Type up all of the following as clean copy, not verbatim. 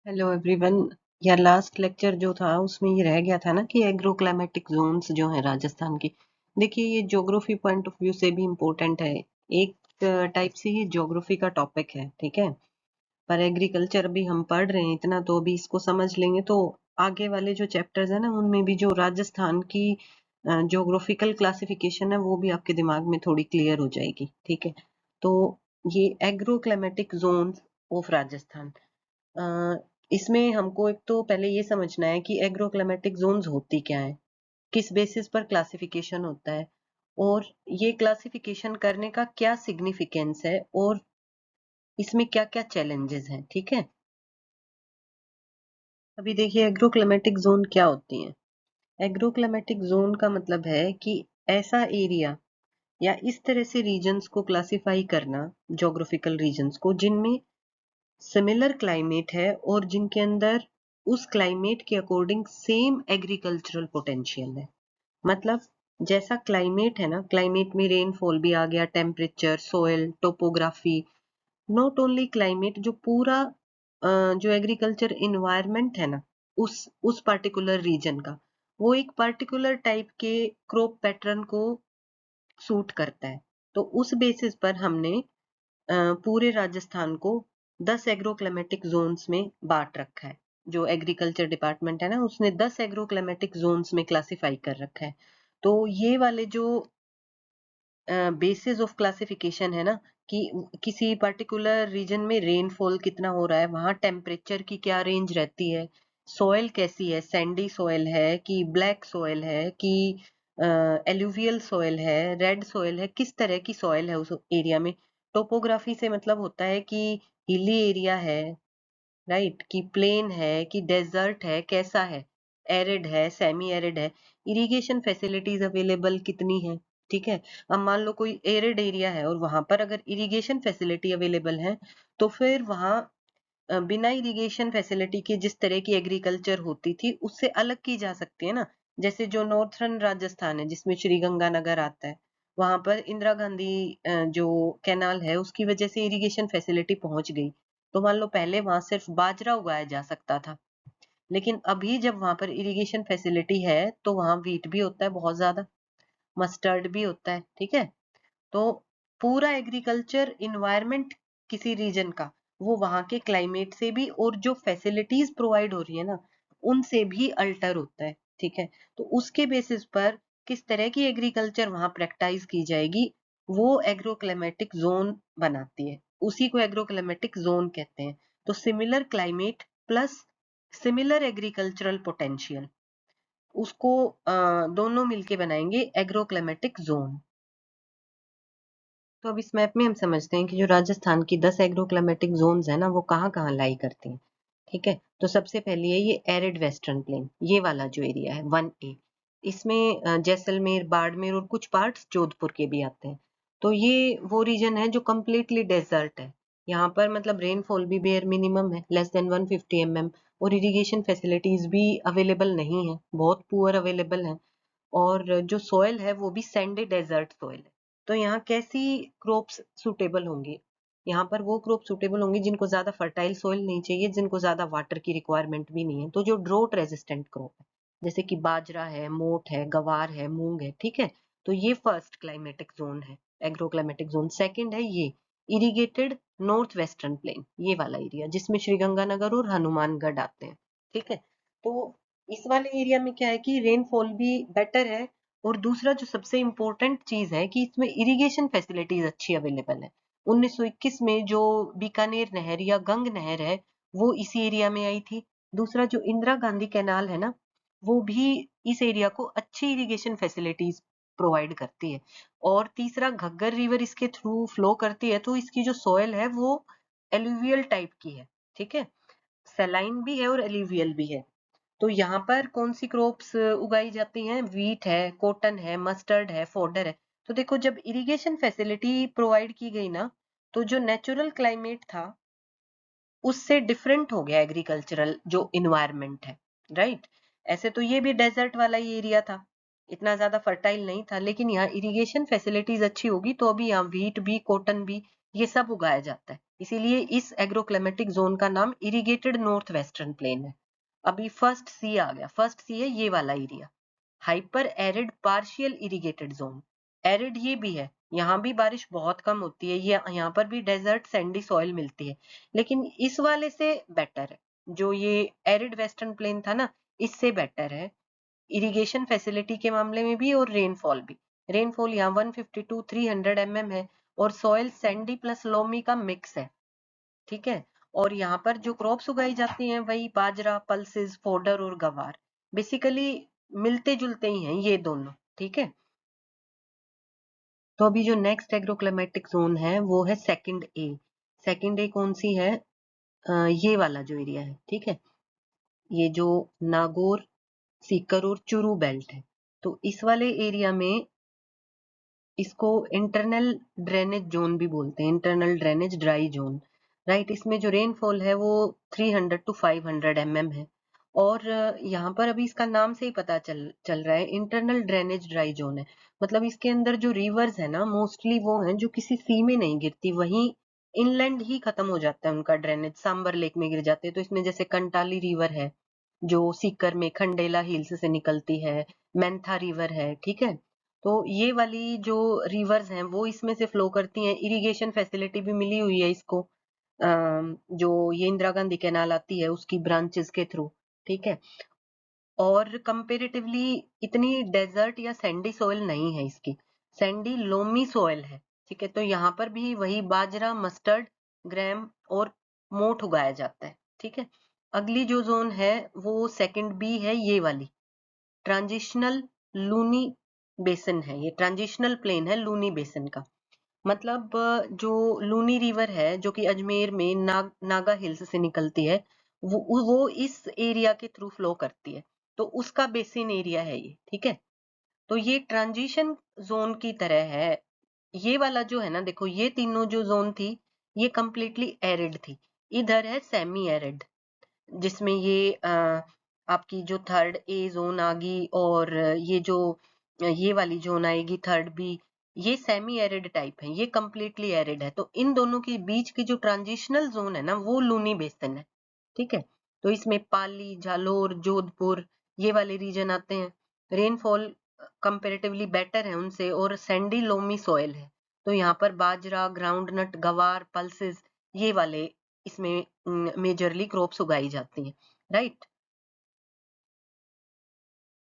Hello everyone. यार last lecture जो था उसमें ये रह गया था ना कि एग्रो क्लाइमेटिक जोन्स जो है राजस्थान की। देखिए ये ज्योग्राफी पॉइंट ऑफ व्यू से भी इम्पोर्टेंट है। एक टाइप से ये ज्योग्राफी का टॉपिक है, ठीक है। पर एग्रीकल्चर अभी हम पढ़ रहे हैं इतना, तो अभी इसको समझ लेंगे तो आगे वाले जो चैप्टर्स है ना उनमें भी जो राजस्थान की ज्योग्राफिकल क्लासिफिकेशन है वो भी आपके दिमाग में थोड़ी क्लियर हो जाएगी, ठीक है। तो ये agro climatic zones of Rajasthan, इसमें हमको एक तो पहले ये समझना है कि एग्रोक्लाइमेटिक जोन्स होती क्या है, किस बेसिस पर क्लासिफिकेशन होता है, और ये क्लासिफिकेशन करने का क्या सिग्निफिकेंस है, और इसमें क्या क्या चैलेंजेस हैं, ठीक है। अभी देखिए एग्रोक्लाइमेटिक जोन क्या होती है। एग्रोक्लाइमेटिक जोन का मतलब है कि ऐसा एरिया या इस तरह से रीजन्स को क्लासिफाई करना, ज्योग्राफिकल रीजन्स को, जिनमें सिमिलर क्लाइमेट है और जिनके अंदर उस क्लाइमेट के अकॉर्डिंग सेम एग्रीकल्चरल पोटेंशियल है। मतलब जैसा क्लाइमेट है ना, क्लाइमेट में रेनफॉल भी आ गया, temperature, soil, topography, not only climate, जो पूरा जो एग्रीकल्चर इन्वायरमेंट है ना उस पर्टिकुलर रीजन का, वो एक पर्टिकुलर टाइप के क्रॉप पैटर्न को सूट करता है। तो उस बेसिस पर हमने पूरे राजस्थान को 10 एग्रोक्लाइमेटिक जोन्स में बांट रखा है। जो एग्रीकल्चर डिपार्टमेंट है ना उसने 10 एग्रोक्लाइमेटिक जोन्स में क्लासिफाई कर रखा है। तो ये वाले जो बेसिस ऑफ क्लासिफिकेशन है ना, कि किसी पर्टिकुलर रीजन में रेनफॉल कितना हो रहा है, वहां टेम्परेचर की क्या रेंज रहती है, सॉइल कैसी है, सैंडी सॉइल है कि ब्लैक सॉइल है कि एलुवियल सॉइल है, रेड सॉइल है, किस तरह की सॉइल है उस एरिया में। टोपोग्राफी से मतलब होता है कि हिली एरिया है, राइट, कि प्लेन है कि डेजर्ट है, कैसा है, एरिड है, सेमी एरिड है, इरिगेशन फैसिलिटीज अवेलेबल कितनी है, ठीक है। अब मान लो कोई एरिड एरिया है और वहां पर अगर इरिगेशन फैसिलिटी अवेलेबल है, तो फिर वहां बिना इरिगेशन फैसिलिटी के जिस तरह की एग्रीकल्चर होती थी उससे अलग की जा सकती है ना। जैसे जो नॉर्थर्न राजस्थान है जिसमें श्री गंगानगर आता है, वहां पर इंदिरा गांधी जो कैनाल है उसकी वजह से इरिगेशन फैसिलिटी पहुंच गई। तो मान लो पहले वहां सिर्फ बाजरा उगाया जा सकता था, लेकिन अभी जब वहां पर इरिगेशन फैसिलिटी है तो वहां वीट भी होता है बहुत ज्यादा, मस्टर्ड भी होता है, ठीक है। तो पूरा एग्रीकल्चर इन्वायरमेंट किसी रीजन का, वो वहां के क्लाइमेट से भी और जो फैसिलिटीज प्रोवाइड हो रही है ना उनसे भी अल्टर होता है, ठीक है। तो उसके बेसिस पर किस तरह की एग्रीकल्चर वहां प्रैक्टिस की जाएगी, वो एग्रोक्लाइमेटिक जोन बनाती है, उसी को एग्रोक्लाइमेटिक जोन कहते हैं। तो similar climate plus similar agricultural potential, उसको दोनों मिलके बनाएंगे एग्रोक्लाइमेटिक जोन। तो अब इस मैप में हम समझते हैं कि जो राजस्थान की 10 एग्रोक्लाइमेटिक जोन्स है ना वो कहाँ कहाँ लाई करती हैं, ठीक है। तो सबसे पहले है ये एरिड वेस्टर्न प्लेन, ये वाला जो एरिया है 1A। इसमें जैसलमेर, बाड़मेर और कुछ पार्ट्स जोधपुर के भी आते हैं। तो ये वो रीजन है जो कम्प्लीटली डेजर्ट है। यहाँ पर मतलब रेनफॉल भी बेयर मिनिमम है, लेस देन 150 mm, और इरिगेशन फैसिलिटीज भी अवेलेबल नहीं है, बहुत पुअर अवेलेबल है। और जो सॉइल है वो भी सैंडी डेजर्ट सॉइल है। तो यहाँ कैसी क्रॉप्स सुटेबल होंगी, यहाँ पर वो क्रॉप सुटेबल होंगी जिनको ज्यादा फर्टाइल सॉइल नहीं चाहिए, जिनको ज्यादा वाटर की रिक्वायरमेंट भी नहीं है, तो जो ड्रोट रेजिस्टेंट क्रॉप है, जैसे कि बाजरा है, मोठ है, गवार है, मूंग है, ठीक है। तो ये फर्स्ट क्लाइमेटिक जोन है, एग्रो क्लाइमेटिक जोन। सेकंड है ये इरिगेटेड नॉर्थ वेस्टर्न प्लेन, ये वाला एरिया जिसमें श्रीगंगानगर और हनुमानगढ़ आते हैं, ठीक है। तो इस वाले एरिया में क्या है कि रेनफॉल भी बेटर है, और दूसरा जो सबसे इम्पोर्टेंट चीज है कि इसमें इरिगेशन फैसिलिटीज अच्छी अवेलेबल है। 1921 में जो बीकानेर नहर या गंग नहर है वो इसी एरिया में आई थी। दूसरा जो इंदिरा गांधी कैनाल है ना वो भी इस एरिया को अच्छी इरिगेशन फैसिलिटीज प्रोवाइड करती है। और तीसरा घग्गर रिवर इसके थ्रू फ्लो करती है, तो इसकी जो सॉइल है वो एलुवियल टाइप की है, ठीक है। सैलाइन भी है और एलुवियल भी है। तो यहाँ पर कौन सी क्रॉप्स उगाई जाती हैं, वीट है, कॉटन है, मस्टर्ड है, फॉडर है। तो देखो जब इरिगेशन फैसिलिटी प्रोवाइड की गई ना, तो जो नेचुरल क्लाइमेट था उससे डिफरेंट हो गया एग्रीकल्चरल जो इन्वायरमेंट है, राइट। ऐसे तो ये भी डेजर्ट वाला ही एरिया था, इतना ज्यादा फर्टाइल नहीं था, लेकिन यहाँ इरिगेशन फैसिलिटीज अच्छी होगी तो अभी यहाँ वीट भी, कॉटन भी, ये सब उगाया जाता है। इसीलिए इस एग्रोक्लाइमेटिक जोन का नाम इरिगेटेड नॉर्थ वेस्टर्न प्लेन है। अभी फर्स्ट सी आ गया, फर्स्ट सी है ये वाला area, hyper arid partial irrigated zone. Arid ये भी है, यहाँ भी बारिश बहुत कम होती है, ये यहाँ पर भी डेजर्ट सैंडी सॉइल मिलती है, लेकिन इस वाले से बेटर है। जो ये एरिड वेस्टर्न प्लेन था ना, इससे बेटर है इरिगेशन फैसिलिटी के मामले में भी और रेनफॉल भी। रेनफॉल यहाँ 150 टू 300 mm है, और सॉइल सैंडी प्लस लोमी का मिक्स है। ठीक है, और यहाँ पर जो क्रॉप्स उगाई जाती हैं वही बाजरा, पल्सेस, फोडर और गवार। बेसिकली मिलते जुलते ही हैं ये दोनों। ठीक है, तो अभी जो नेक्स्ट एग्रोक्लाइमेटिक जोन है वो है सेकंड ए। सेकंड ए कौन सी है? ये वाला जो एरिया है, ठीक है, ये जो नागौर, सीकर और चुरू बेल्ट है, तो इस वाले एरिया में इसको इंटरनल ड्रेनेज जोन भी बोलते हैं, internal drainage dry zone. Right, इसमें जो रेनफॉल है वो 300 टू 500 mm है। और यहाँ पर अभी इसका नाम से ही पता चल रहा है, इंटरनल ड्रेनेज ड्राई जोन है। मतलब इसके अंदर जो रिवर्स है ना, मोस्टली वो हैं जो किसी सी में नहीं गिरती, वहीं इनलैंड ही खत्म हो जाता है उनका ड्रेनेज, सांबर लेक में गिर जाते हैं। तो इसमें जैसे कंटाली रिवर है जो सीकर में खंडेला हिल्स से निकलती है, मैंथा रिवर है, ठीक है। तो ये वाली जो रिवर्स हैं वो इसमें से फ्लो करती हैं। इरिगेशन फैसिलिटी भी मिली हुई है इसको, जो ये इंदिरा गांधी कैनाल आती है उसकी ब्रांचेस के थ्रू। ठीक है, और कंपेरेटिवली इतनी डेजर्ट या सैंडी सॉइल नहीं है इसकी, सैंडी लोमी सॉइल है। ठीक है, तो यहाँ पर भी वही बाजरा, मस्टर्ड, ग्राम और मोठ उगाया जाता है। ठीक है, अगली जो जोन है वो सेकंड बी है, ये वाली ट्रांजिशनल लूनी बेसन है। ये ट्रांजिशनल प्लेन है लूनी बेसन का। मतलब जो लूनी रिवर है जो कि अजमेर में नागा हिल्स से निकलती है, वो इस एरिया के थ्रू फ्लो करती है, तो उसका बेसिन एरिया है ये। ठीक है, तो ये ट्रांजिशन जोन की तरह है। ये वाला जो है ना, देखो ये तीनों जो जोन थी ये कंप्लीटली एरिड थी, इधर है सेमी एरिड, जिसमें ये आपकी जो थर्ड ए जोन आ गई, और ये जो ये वाली जोन आएगी थर्ड बी, ये सेमी एरिड टाइप है, ये कंप्लीटली एरिड है। तो इन दोनों के बीच की जो ट्रांजिशनल जोन है ना वो लूनी बेसिन है। ठीक है, तो इसमें पाली, जालोर, जोधपुर ये वाले रीजन आते हैं। रेनफॉल कंपेरेटिवली बेटर है उनसे, और सैंडी लोमी सॉइल है। तो यहाँ पर बाजरा, ग्राउंडनट, गवार, पल्सेस ये वाले इसमें मेजरली क्रॉप्स उगाई जाती हैं। राइट,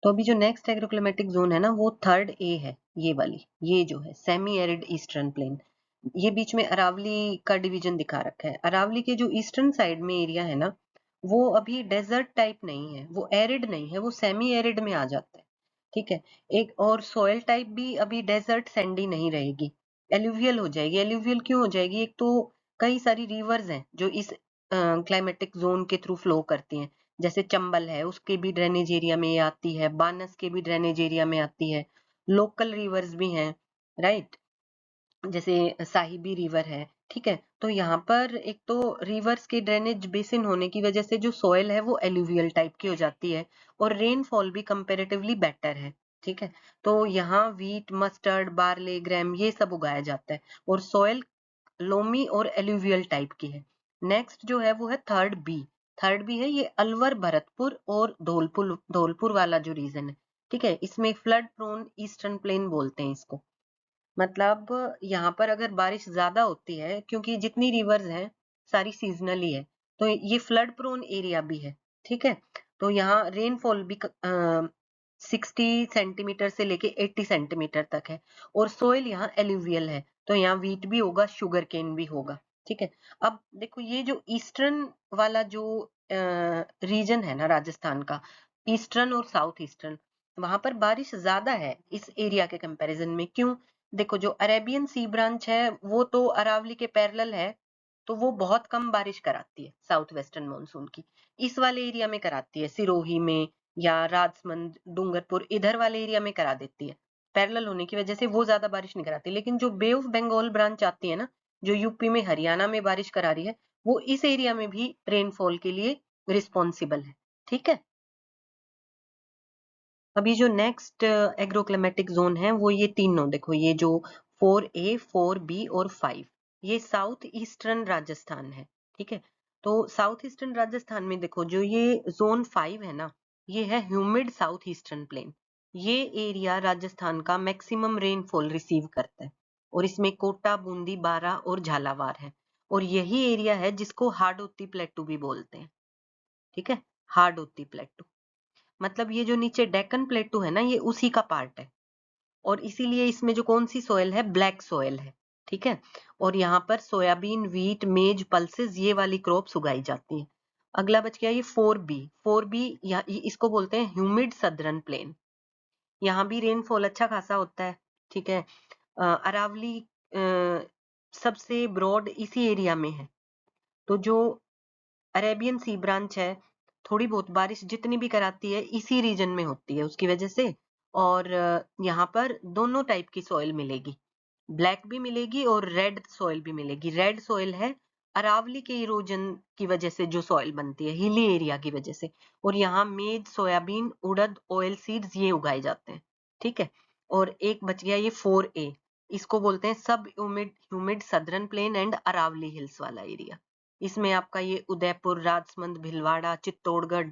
तो अभी जो नेक्स्ट एग्रोक्लिमेटिक जोन है ना वो थर्ड ए है, ये वाली, ये जो है सेमी एरिड ईस्टर्न प्लेन। ये बीच में अरावली का डिवीजन दिखा रखा है। अरावली के जो ईस्टर्न साइड में एरिया है ना, वो अभी डेजर्ट टाइप नहीं है, वो एरिड नहीं है, वो सेमी एरिड में आ जाता है। ठीक है, एक और सॉइल टाइप भी अभी डेजर्ट सैंडी नहीं रहेगी, एलुवियल हो जाएगी। एलुवियल क्यों हो जाएगी? एक तो कई सारी रिवर्स हैं जो इस क्लाइमेटिक जोन के थ्रू फ्लो करती हैं, जैसे चंबल है उसके भी ड्रेनेज एरिया में ये आती है, बानस के भी ड्रेनेज एरिया में आती है, लोकल रिवर्स भी हैं। राइट, जैसे साहिबी रिवर है। ठीक है, तो यहाँ पर एक तो रिवर्स के ड्रेनेज बेसिन होने की वजह से जो सॉइल है वो एलुवियल टाइप की हो जाती है, और रेनफॉल भी कंपेरेटिवली बेटर है। ठीक है, तो यहाँ वीट, मस्टर्ड, बार्ले, ग्राम ये सब उगाया जाता है, और सॉइल लोमी और एलुवियल टाइप की है। नेक्स्ट जो है वो है थर्ड बी। थर्ड बी है ये अलवर, भरतपुर और धौलपुर, धौलपुर वाला जो रीजन है। ठीक है, इसमें फ्लड प्रोन ईस्टर्न प्लेन बोलते हैं इसको। मतलब यहाँ पर अगर बारिश ज्यादा होती है, क्योंकि जितनी रिवर्स हैं सारी सीजनली है, तो ये फ्लड प्रोन एरिया भी है। ठीक है, तो यहाँ रेनफॉल भी 60 सेंटीमीटर से लेके 80 सेंटीमीटर तक है, और सोइल यहाँ एलुवियल है, तो यहाँ वीट भी होगा, शुगर केन भी होगा। ठीक है, अब देखो ये जो ईस्टर्न वाला जो रीजन है ना राजस्थान का, ईस्टर्न और साउथ ईस्टर्न, वहां पर बारिश ज्यादा है इस एरिया के कंपैरिजन में। क्यों? देखो जो अरेबियन सी ब्रांच है वो तो अरावली के पैरेलल है, तो वो बहुत कम बारिश कराती है साउथ वेस्टर्न मानसून की। इस वाले एरिया में कराती है, सिरोही में या राजसमंद, डूंगरपुर इधर वाले एरिया में करा देती है। पैरेलल होने की वजह से वो ज्यादा बारिश नहीं कराती, लेकिन जो बे ऑफ बंगाल ब्रांच आती है ना, जो यूपी में, हरियाणा में बारिश करा रही है, वो इस एरिया में भी रेनफॉल के लिए रिस्पॉन्सिबल है। ठीक है, अभी जो नेक्स्ट एग्रोक्लिमेटिक जोन है वो ये तीनों, देखो ये जो 4A, 4B और 5, ये साउथ ईस्टर्न राजस्थान है। ठीक है, तो साउथ ईस्टर्न राजस्थान में देखो जो ये जोन 5 है ना, ये है ह्यूमिड साउथ ईस्टर्न प्लेन। ये एरिया राजस्थान का मैक्सिमम रेनफॉल रिसीव करता है, और इसमें कोटा, बूंदी, बारा और झालावाड़ है। और यही एरिया है जिसको हाड़ौती प्लेटू भी बोलते हैं। ठीक है, हाड़ौती प्लेटू मतलब ये जो नीचे डेक्कन प्लेटू है ना, ये उसी का पार्ट है। और इसीलिए इसमें जो कौन सी सॉइल है, ब्लैक सॉइल है। ठीक है, और यहाँ पर सोयाबीन, व्हीट, मेज, पल्सेस ये वाली क्रॉप्स उगाई जाती हैं। अगला बच गया ये 4B। 4B इसको बोलते हैं ह्यूमिड सदर्न प्लेन। यहाँ भी रेनफॉल अच्छा खासा होता है। ठीक है, अरावली सबसे ब्रॉड इसी एरिया में है। तो जो अरेबियन सी ब्रांच है, थोड़ी बहुत बारिश जितनी भी कराती है इसी रीजन में होती है उसकी वजह से। और यहाँ पर दोनों टाइप की सॉइल मिलेगी, ब्लैक भी मिलेगी और रेड सॉइल भी मिलेगी। रेड सॉइल है अरावली के इरोजन की वजह से जो सॉइल बनती है, हिली एरिया की वजह से। और यहाँ मेज, सोयाबीन, उड़द, ऑयल सीड्स ये उगाए जाते हैं। ठीक है, और एक बच गया ये 4A। इसको बोलते हैं सब humid humid southern plain and Aravalli hills वाला एरिया। इसमें आपका ये उदयपुर, राजसमंद, भिलवाड़ा, चित्तौड़गढ़,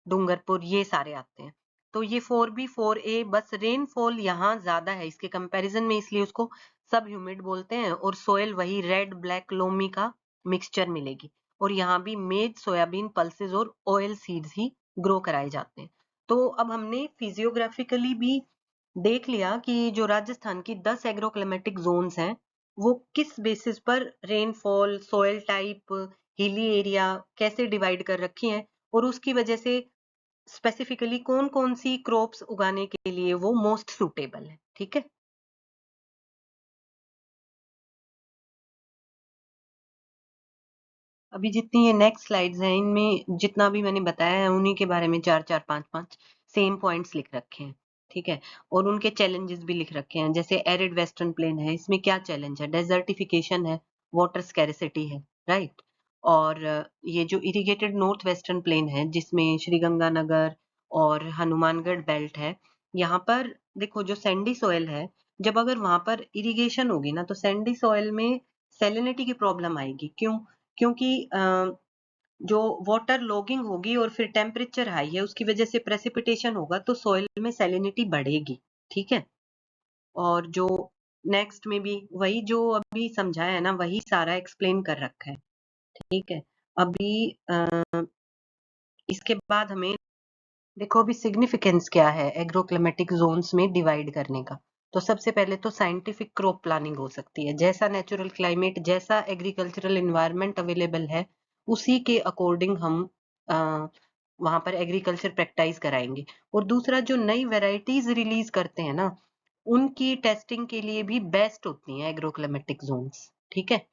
डूंगरपुर ये सारे आते हैं। तो ये 4B 4A, बस रेनफॉल यहाँ ज्यादा है इसके कंपैरिजन में, इसलिए उसको सब ह्यूमिड बोलते हैं। और सोयल वही रेड, ब्लैक, लोमी का मिक्सचर मिलेगी। और यहाँ भी मेज, सोयाबीन, पल्सेस और ऑयल सीड्स ही ग्रो कराए जाते हैं। तो अब हमने फिजियोग्राफिकली भी देख लिया कि जो राजस्थान की 10 एग्रोक्लिमेटिक जोन्स हैं, वो किस बेसिस पर rainfall, soil type, hilly area कैसे डिवाइड कर रखी हैं, और उसकी वजह से स्पेसिफिकली कौन कौन सी क्रॉप्स उगाने के लिए वो मोस्ट सुटेबल है। ठीक है, अभी जितनी ये नेक्स्ट स्लाइड्स हैं इनमें जितना भी मैंने बताया है उन्हीं के बारे में चार चार पांच पांच सेम पॉइंट्स लिख रखे हैं। ठीक है, और उनके चैलेंजेस भी लिख रखे हैं। जैसे एरिड वेस्टर्न प्लेन है, इसमें क्या चैलेंज है, डेजर्टिफिकेशन है, वाटर स्कैरिसिटी है, राइट। और ये जो इरिगेटेड नॉर्थ वेस्टर्न प्लेन है जिसमें श्रीगंगानगर और हनुमानगढ़ बेल्ट है, यहाँ पर देखो जो सैंडी सॉइल है, जब अगर वहां पर इरिगेशन होगी ना, तो सैंडी सॉइल में सैलिनिटी की प्रॉब्लम आएगी। क्यों? क्योंकि जो वाटर लॉगिंग होगी और फिर टेम्परेचर हाई है उसकी वजह से प्रेसिपिटेशन होगा, तो सॉइल में सैलिनिटी बढ़ेगी। ठीक है, और जो नेक्स्ट में भी वही जो अभी समझाया है ना, वही सारा एक्सप्लेन कर रखा है। ठीक है, अभी इसके बाद हमें देखो अभी सिग्निफिकेंस क्या है एग्रोक्लिमेटिक जोन्स में डिवाइड करने का। तो सबसे पहले तो साइंटिफिक क्रॉप प्लानिंग हो सकती है। जैसा नेचुरल क्लाइमेट, जैसा एग्रीकल्चरल एनवायरनमेंट अवेलेबल है, उसी के अकॉर्डिंग हम वहां पर एग्रीकल्चर प्रैक्टिस कराएंगे। और दूसरा, जो नई वेराइटीज रिलीज करते हैं ना, उनकी टेस्टिंग के लिए भी बेस्ट होती हैं एग्रोक्लिमेटिक जोन्स। ठीक है,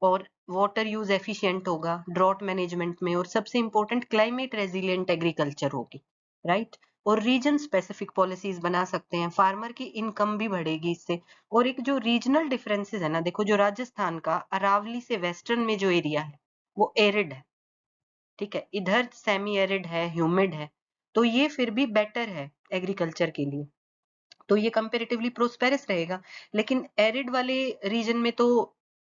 और वाटर यूज एफिशिएंट होगा ड्रॉट मैनेजमेंट में, और सबसे इंपॉर्टेंट क्लाइमेट रेजिलिएंट एग्रीकल्चर होगी, राइट। और रीजन स्पेसिफिक पॉलिसीज बना सकते हैं, फार्मर की इनकम भी बढ़ेगी इससे। और एक जो रीजनल डिफरेंसेस है ना, देखो जो राजस्थान का अरावली से वेस्टर्न में जो एरिया है वो एरिड है। ठीक है, इधर सेमी एरिड है, ह्यूमिड है, तो ये फिर भी बेटर है एग्रीकल्चर के लिए, तो ये कंपेरेटिवली प्रोस्पेरस रहेगा। लेकिन एरिड वाले रीजन में तो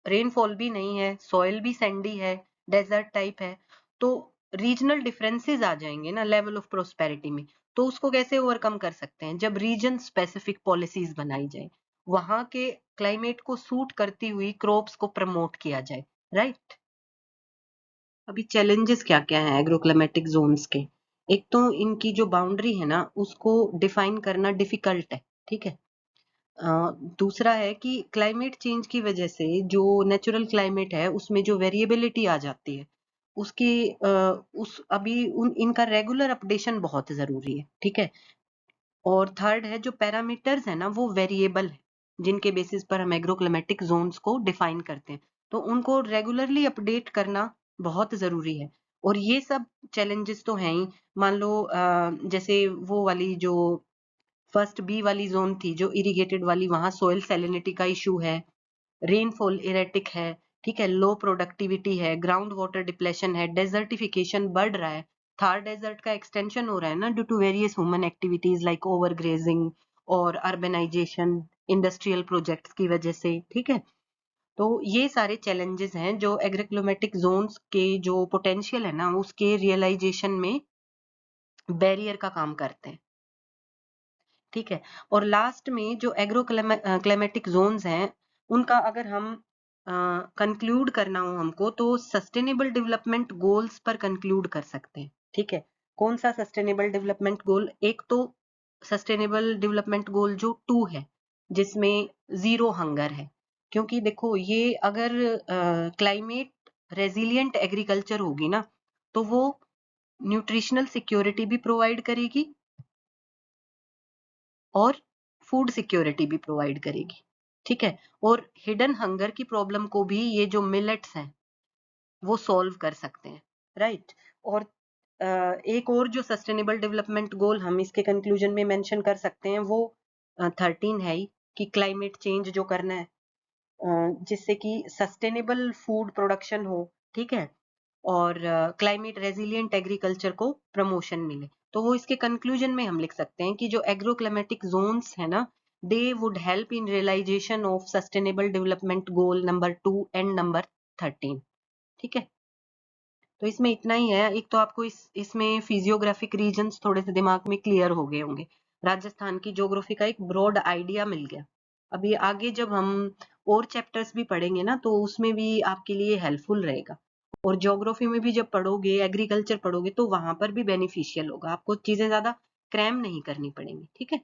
रेनफॉल भी नहीं है, सॉइल भी सैंडी है, डेजर्ट टाइप है, तो रीजनल डिफरेंसेस आ जाएंगे ना लेवल ऑफ प्रोस्पेरिटी में। तो उसको कैसे ओवरकम कर सकते हैं, जब रीजन स्पेसिफिक पॉलिसीज बनाई जाए, वहां के क्लाइमेट को सूट करती हुई क्रॉप्स को प्रमोट किया जाए, राइट। अभी चैलेंजेस क्या क्या है एग्रोक्लिमेटिक जोन्स के। एक तो इनकी जो बाउंड्री है ना, उसको डिफाइन करना डिफिकल्ट है। ठीक है, दूसरा है कि क्लाइमेट चेंज की वजह से जो नेचुरल क्लाइमेट है उसमें जो वेरिएबिलिटी आ जाती है, उसकी उस अभी उन इनका रेगुलर अपडेशन बहुत जरूरी है। ठीक है, और थर्ड है जो पैरामीटर्स है ना वो वेरिएबल है, जिनके बेसिस पर हम एग्रोक्लिमेटिक जोन्स को डिफाइन करते हैं, तो उनको रेगुलरली अपडेट करना बहुत जरूरी है। और ये सब चैलेंजेस तो हैं ही। मान लो जैसे वो वाली जो फर्स्ट बी वाली जोन थी जो इरिगेटेड वाली, वहां सोइल सैलिनिटी का इशू है, रेनफॉल इरेटिक है, ठीक है, लो प्रोडक्टिविटी है, ग्राउंड वाटर डिप्लेशन है, डेजर्टिफिकेशन बढ़ रहा है, थार डेजर्ट का एक्सटेंशन हो रहा है ना due to various human activities like over grazing और अर्बेनाइजेशन, इंडस्ट्रियल प्रोजेक्ट्स की वजह से। ठीक है, तो ये सारे चैलेंजेस हैं जो एग्रोक्लिमेटिक जोन्स के जो पोटेंशियल है ना उसके रियलाइजेशन में बैरियर का काम करते हैं। ठीक है। और लास्ट में जो एग्रो क्लाइमेटिक जोन्स हैं उनका अगर हम कंक्लूड करना हो हमको तो सस्टेनेबल डेवलपमेंट गोल्स पर कंक्लूड कर सकते हैं। ठीक है। कौन सा सस्टेनेबल डेवलपमेंट गोल? एक तो सस्टेनेबल डेवलपमेंट गोल जो 2 है जिसमें जीरो हंगर है, क्योंकि देखो ये अगर क्लाइमेट रेजिलिएंट एग्रीकल्चर होगी ना तो वो न्यूट्रिशनल सिक्योरिटी भी प्रोवाइड करेगी और फूड सिक्योरिटी भी प्रोवाइड करेगी। ठीक है। और हिडन हंगर की प्रॉब्लम को भी ये जो मिलेट्स हैं वो सॉल्व कर सकते हैं। राइट। और एक और जो सस्टेनेबल डेवलपमेंट गोल हम इसके कंक्लूजन में मेंशन कर सकते हैं वो 13 है ही, कि क्लाइमेट चेंज जो करना है जिससे कि सस्टेनेबल फूड प्रोडक्शन हो। ठीक है। और क्लाइमेट रेजिलिएंट एग्रीकल्चर को प्रमोशन मिले। तो वो इसके कंक्लूजन में हम लिख सकते हैं कि जो एग्रो क्लाइमेटिक जोन्स है ना they would help in realisation of sustainable development goal number 2 and number 13। ठीक है। तो इसमें इतना ही है। एक तो आपको इसमें फिजियोग्राफिक रीजन्स थोड़े से दिमाग में क्लियर हो गए होंगे, राजस्थान की ज्योग्राफी का एक ब्रॉड आइडिया मिल गया। अभी आगे जब हम और चैप्टर्स भी पढ़ेंगे ना तो उसमें भी आपके लिए हेल्पफुल रहेगा। और ज्योग्राफी में भी जब पढ़ोगे, एग्रीकल्चर पढ़ोगे तो वहां पर भी बेनिफिशियल होगा, आपको चीजें ज्यादा क्रैम नहीं करनी पड़ेंगी। ठीक है।